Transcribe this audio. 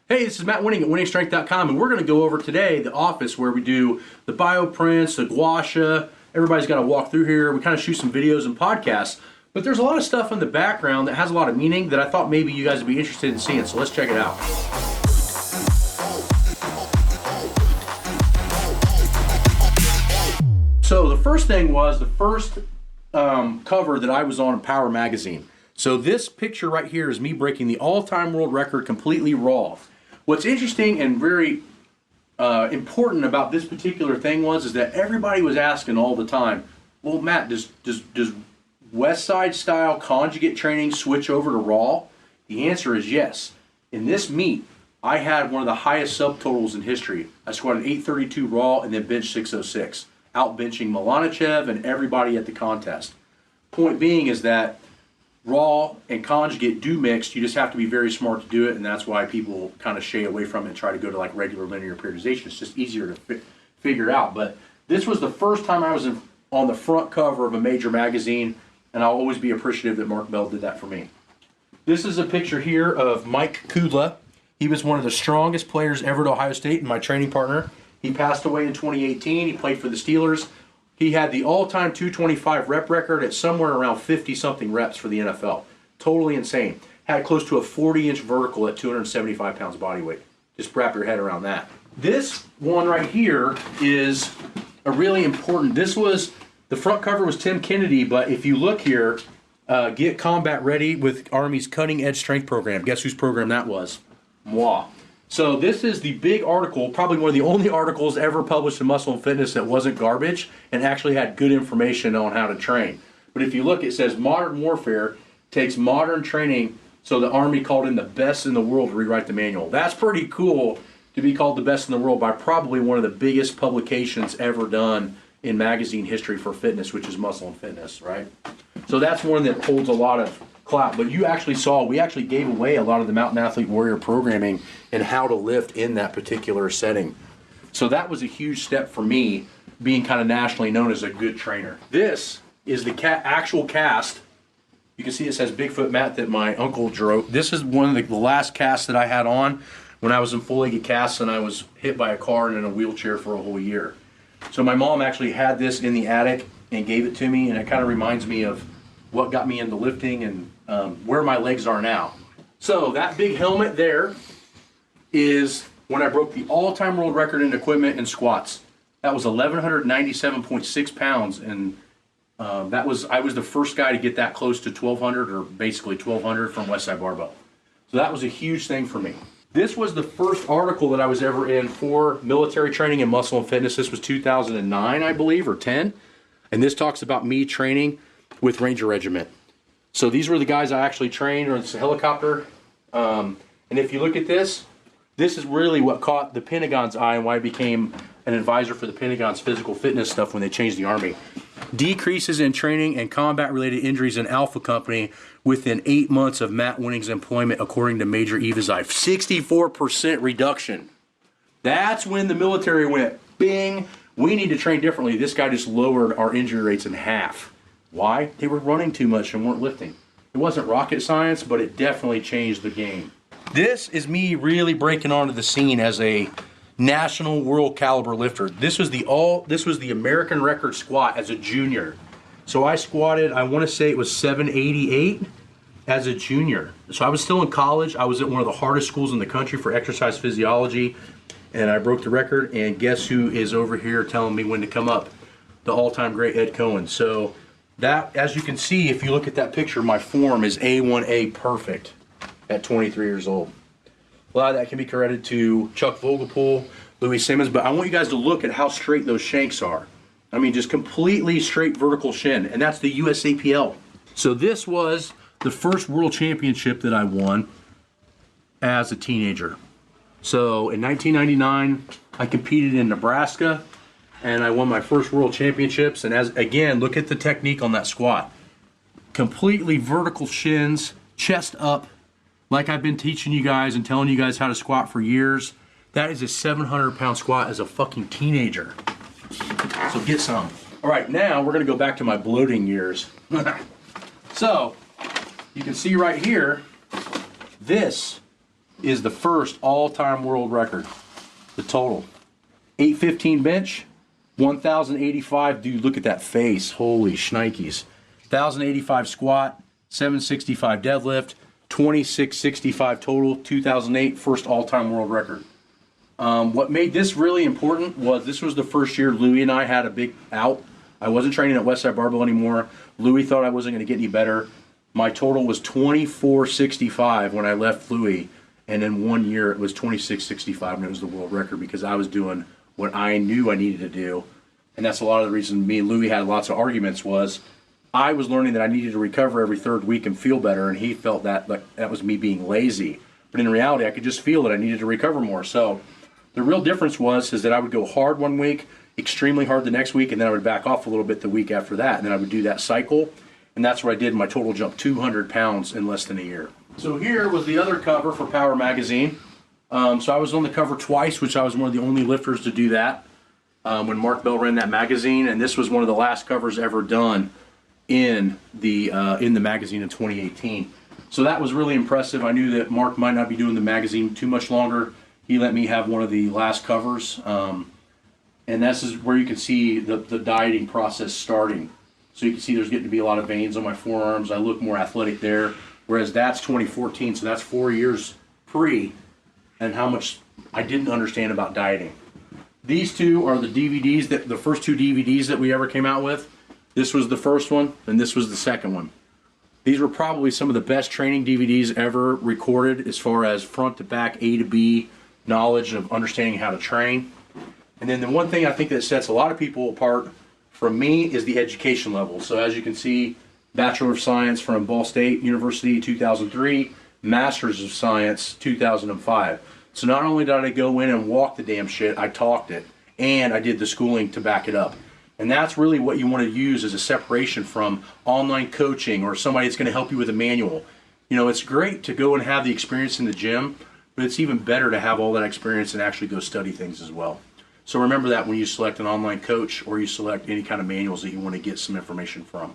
Hey, this is Matt Wenning at WenningStrength.com, and we're going to go over today the office where we do the bioprints, the gua sha. Everybody's got to walk through here. We kind of shoot some videos and podcasts, but there's a lot of stuff in the background that has a lot of meaning that I thought maybe you guys would be interested in seeing, so let's check it out. So the first thing was the first cover that I was on in Power magazine. So this picture right here is me breaking the all-time world record completely raw. What's interesting and very important about this particular thing is that everybody was asking all the time, well, Matt, does West Side style conjugate training switch over to raw? The answer is yes. In this meet, I had one of the highest subtotals in history. I squatted 832 raw and then benched 606, out benching Milanichev and everybody at the contest. Point being is that raw and conjugate do mix. You just have to be very smart to do it, and that's why people kind of shy away from it and try to go to like regular linear periodization. It's just easier to figure out. But this was the first time I was on the front cover of a major magazine, and I'll always be appreciative that Mark Bell did that for me. This is a picture here of Mike Kudla. He was one of the strongest players ever at Ohio State and my training partner. He passed away in 2018. He played for the Steelers. He had the all-time 225 rep record at somewhere around 50-something reps for the NFL. Totally insane. Had close to a 40-inch vertical at 275 pounds body weight. Just wrap your head around that. This one right here is a really important, the front cover was Tim Kennedy, but if you look here, Get Combat Ready with Army's Cutting Edge Strength Program. Guess whose program that was? Moi. So this is the big article, probably one of the only articles ever published in Muscle and Fitness that wasn't garbage and actually had good information on how to train. But if you look, it says modern warfare takes modern training, so the Army called in the best in the world to rewrite the manual. That's pretty cool to be called the best in the world by probably one of the biggest publications ever done in magazine history for fitness, which is Muscle and Fitness, right? So that's one that holds a lot of clout. But you actually saw, we actually gave away a lot of the Mountain Athlete Warrior programming and how to lift in that particular setting. So that was a huge step for me, being kind of nationally known as a good trainer. This is the actual cast. You can see it says Bigfoot Matt that my uncle drove. This is one of the last casts that I had on when I was in full-legged casts and I was hit by a car and in a wheelchair for a whole year. So my mom actually had this in the attic and gave it to me, and it kind of reminds me of what got me into lifting and where my legs are now. So that big helmet there is when I broke the all-time world record in equipment and squats. That was 1,197.6 pounds, and I was the first guy to get that close to 1,200, or basically 1,200 from Westside Barbell. So that was a huge thing for me. This was the first article that I was ever in for military training and muscle and fitness. This was 2009, I believe, or 10. And this talks about me training with Ranger Regiment. So these were the guys I actually trained, or it's a helicopter. And if you look at this is really what caught the Pentagon's eye and why I became an advisor for the Pentagon's physical fitness stuff when they changed the Army. Decreases in training and combat-related injuries in Alpha Company within 8 months of Matt Wenning's employment, according to Major Evazai. 64% reduction. That's when the military went, bing, we need to train differently. This guy just lowered our injury rates in half. Why? They were running too much and weren't lifting. It wasn't rocket science, but it definitely changed the game. This is me really breaking onto the scene as a national world caliber lifter. This was the American record squat as a junior. So I squatted, I want to say it was 788 as a junior. So I was still in college. I was at one of the hardest schools in the country for exercise physiology, and I broke the record. And guess who is over here telling me when to come up? The all-time great Ed Cohen. So that, as you can see, if you look at that picture, my form is A1A perfect at 23 years old. A lot of that can be credited to Chuck Vogelpool, Louis Simmons, but I want you guys to look at how straight those shanks are. I mean, just completely straight vertical shin, and that's the USAPL. So this was the first world championship that I won as a teenager. So in 1999, I competed in Nebraska, and I won my first world championships. And again, look at the technique on that squat. Completely vertical shins, chest up, like I've been teaching you guys and telling you guys how to squat for years. That is a 700-pound squat as a fucking teenager. So get some. All right, now we're gonna go back to my bloating years. So you can see right here, this is the first all-time world record. The total. 815 bench, 1,085. Dude, look at that face. Holy shnikes. 1,085 squat, 765 deadlift, 2665 total, 2008, first all-time world record. What made this really important was this was the first year Louie and I had a big out. I wasn't training at Westside Barbell anymore. Louie thought I wasn't going to get any better. My total was 2465 when I left Louie, and in 1 year it was 2665, and it was the world record because I was doing what I knew I needed to do. And that's a lot of the reason me and Louie had lots of arguments was I was learning that I needed to recover every third week and feel better, and he felt that that was me being lazy. But in reality, I could just feel that I needed to recover more. So the real difference is that I would go hard one week, extremely hard the next week, and then I would back off a little bit the week after that, and then I would do that cycle, and that's what I did. My total jumped 200 pounds in less than a year. So here was the other cover for Power Magazine. So I was on the cover twice, which I was one of the only lifters to do that when Mark Bell ran that magazine, and this was one of the last covers ever done in the magazine in 2018. So that was really impressive. I knew that Mark might not be doing the magazine too much longer. He let me have one of the last covers. And this is where you can see the dieting process starting. So you can see there's getting to be a lot of veins on my forearms. I look more athletic there, whereas that's 2014, so that's 4 years pre, and how much I didn't understand about dieting. These two are the DVDs, the first two DVDs that we ever came out with. This was the first one, and this was the second one. These were probably some of the best training DVDs ever recorded as far as front to back, A to B knowledge of understanding how to train. And then the one thing I think that sets a lot of people apart from me is the education level. So as you can see, Bachelor of Science from Ball State University 2003, Masters of Science 2005. So not only did I go in and walk the damn shit, I talked it, and I did the schooling to back it up. And that's really what you want to use as a separation from online coaching or somebody that's going to help you with a manual. You know, it's great to go and have the experience in the gym, but it's even better to have all that experience and actually go study things as well. So remember that when you select an online coach or you select any kind of manuals that you want to get some information from.